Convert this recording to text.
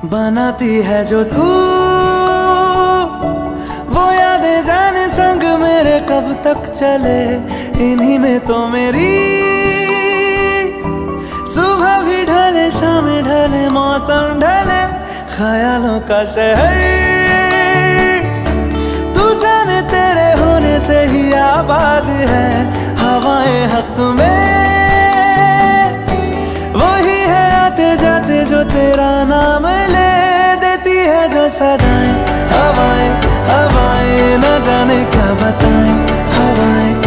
बनाती है जो तू, वो यादें जाने संग मेरे कब तक चले। इन्हीं में तो मेरी सुबह भी ढले, शाम ढले, मौसम ढले, ख्यालों का शहर तू जाने तेरे होने से ही आबाद है। हवाएं हक में वही है आते जाते जो तेरा नाम ले देती है जो सदाएं। हवाएं हवाएं न जाने क्या बताएं, हवाएं